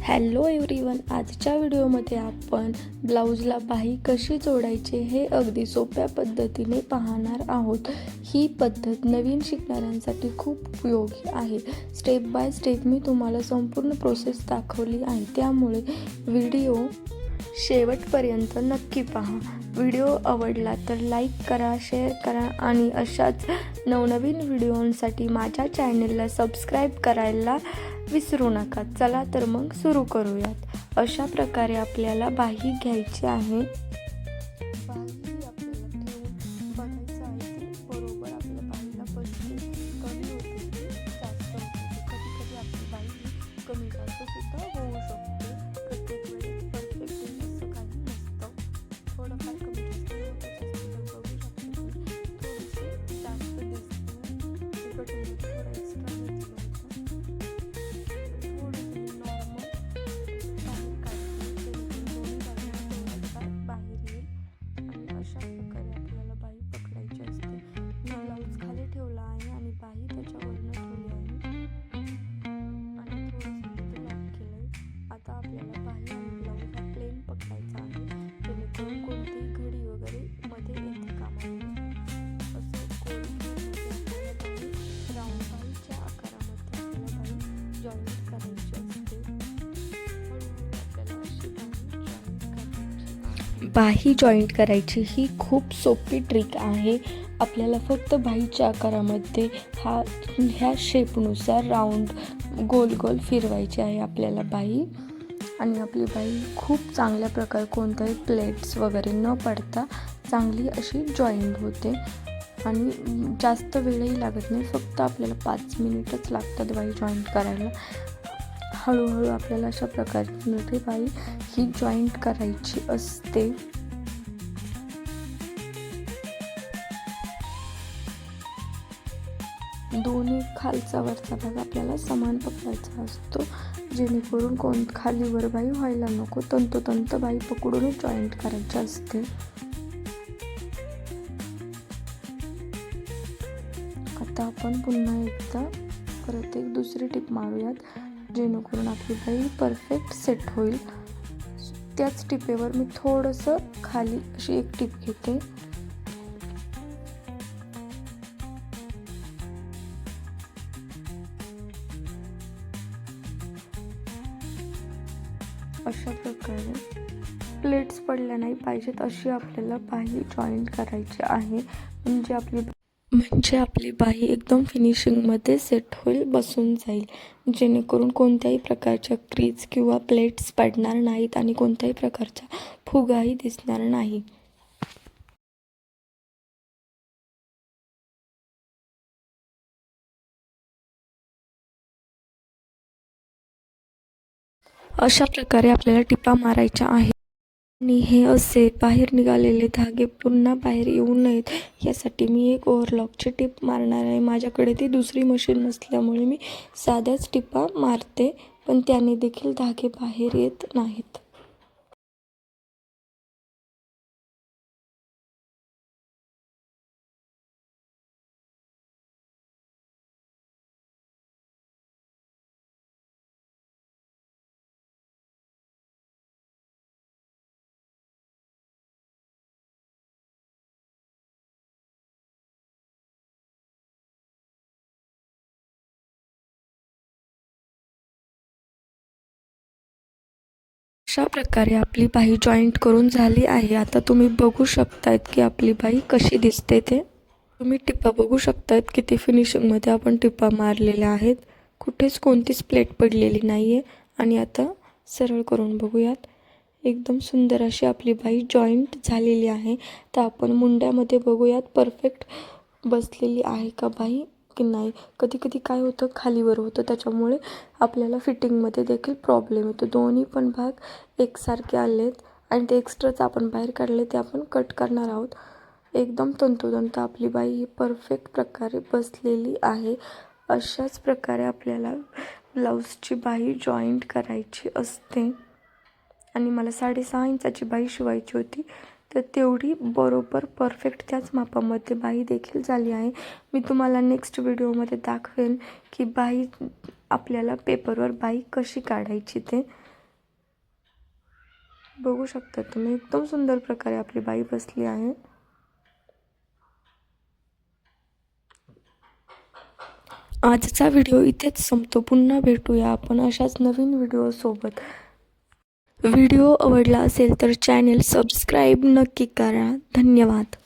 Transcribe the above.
Hello everyone, आजच्या व्हिडिओमध्ये आपण ब्लाऊजला बाही कशी जोडायची हे अगदी सोप्या पद्धतीने पाहणार आहोत। ही पद्धत नवीन शिकणाऱ्यांसाठी खूप उपयोगी आहे। स्टेप बाय स्टेप मी तुम्हाला संपूर्ण प्रोसेस दाखवली आहे, त्यामुळे व्हिडिओ शेवटपर्यंत नक्की पहा। व्हिडिओ आवडला तर लाईक करा, शेअर करा आणि अशाच नवनवीन व्हिडिओंसाठी माझ्या चॅनलला सबस्क्राईब करायला विसरू नका। चला तर मग सुरू करूयात। अशा प्रकारे आपल्याला बाही घ्यायची आहे। बाही आपल्याला ठेवून बघायचं आहे की बरोबर आपल्या बाहीला बसते, कमी होते की जास्त होते। कधी कधी आपली बाही कमी जास्त सुद्धा होऊ शकते। प्रत्येक वेळेस परफेक्ट असं काही नसतं, थोडंफार कमी जास्त होत असतं तर बघू शकतो थोडीशी जास्त दिसते। कटिंग थोडं एक्स्ट्रा घेतलं अशा प्रकारे आपल्याला बाही पकडायची असते। मी ब्लाऊज खाली ठेवला आहे आणि बाही त्याच्यावरनं ठेवली आहे आणि थोडंसं तिथे लॉक केलंय। आता आपल्याला बाही आणि ब्लाऊज हा प्लेन पकडायचा आहे, जेणेकरून कोणतीही घडी वगैरे मध्ये येते कामा नये। असं गोल घेरमध्ये आपल्याला बाही राऊंड बाहीच्या आकारामध्ये आपल्याला बाही जॉईंट करायची असते। हळूहळू आपल्याला अशी बाही जॉईंट करायची ही खूप सोपी ट्रिक आहे। आपल्याला फक्त बाहीच्या आकारामध्ये ह्या शेपनुसार राऊंड गोल गोल फिरवायची आहे आपल्याला बाही, आणि आपली बाही खूप चांगल्या प्रकारे कोणत्याही प्लेट्स वगैरे न पडता चांगली अशी जॉईंट होते आणि जास्त वेळही लागत नाही। फक्त आपल्याला 5 मिनिटच लागतात बाही जॉईंट करायला। हळूहळू आपल्याला अशा प्रकारे बाही ही जॉईंट करायची असते। दोन्ही खालचा वरचा भाग आपल्याला समान पकडायचा असतो, जेणेकरून खालीवर बाही व्हायला नको। तंतोतंत बाही पकडूनच जॉईंट करायची असते। आता आपण पुन्हा एकदा परत एक दुसरी टिप मारूयात, जेणेकरून आपली बाही परफेक्ट सेट होईल। त्याच टिपेवर मी थोडंसं खाली अशी एक टिप घेते। अशा प्रकारे प्लेट्स पडल्या नाही पाहिजेत अशी आपल्याला बाही जॉईंट करायची आहे, म्हणजे आपली बाही एकदम फिनिशिंगमध्ये सेट होईल, बसून जाईल, जेणेकरून कोणत्याही प्रकारच्या क्रीज किंवा प्लेट्स पडणार नाहीत आणि कोणत्याही प्रकारचा फुगाही दिसणार नाही। अशा प्रकारे आपल्याला टिपा मारायच्या आहेत आणि हे असे बाहेर निघालेले धागे पुन्हा बाहेर येऊ नयेत यासाठी मी एक ओव्हरलॉकची टिप मारणार आहे। माझ्याकडे ती दुसरी मशीन नसल्यामुळे मी साध्याच टिपा मारते, पण त्याने देखील धागे बाहेर येत नाहीत। अशा प्रकारे आपली बाही जॉईंट करून झाली आहे। आता तुम्ही बघू शकतायत की आपली बाही कशी दिसते ते। तुम्ही टिपा बघू शकतायत किती फिनिशिंगमध्ये आपण टिपा मारलेल्या आहेत, कुठेच कोणतीच प्लेट पडलेली नाही आहे। आणि आता सरळ करून बघूयात, एकदम सुंदर अशी आपली बाही जॉईंट झालेली आहे। तर आपण मुंड्यामध्ये बघूयात परफेक्ट बसलेली आहे का बाही की नाही। कधी कधी काय होतं, खालीवर होतं, त्याच्यामुळे आपल्याला फिटिंगमध्ये देखील प्रॉब्लेम येतो। दोन्ही पण भाग एकसारखे आलेत आणि ते एक्स्ट्राच आपण बाहेर काढले ते आपण कट करणार आहोत। एकदम तंतोतंत आपली बाही ही परफेक्ट प्रकारे बसलेली आहे। अशाच प्रकारे आपल्याला ब्लाऊजची बाही जॉईंट करायची असते आणि मला 6.5 इंचाची बाही शिवायची होती, तर तेवढी बरोबर परफेक्ट त्याच मापामध्ये बाही देखील झाली आहे। मी तुम्हाला नेक्स्ट व्हिडिओमध्ये दाखवेन की बाही आपल्याला पेपरवर बाही कशी काढायची ते। बघू शकता तुम्ही, एकदम सुंदर प्रकारे आपली बाई बसली आहे. आजचा व्हिडिओ इथेच संपतो. पुन्हा भेटूया आपण अशाच नवीन व्हिडिओ सोबत. व्हिडिओ आवडला असेल तर चॅनेल सबस्क्राईब नक्की करा. धन्यवाद.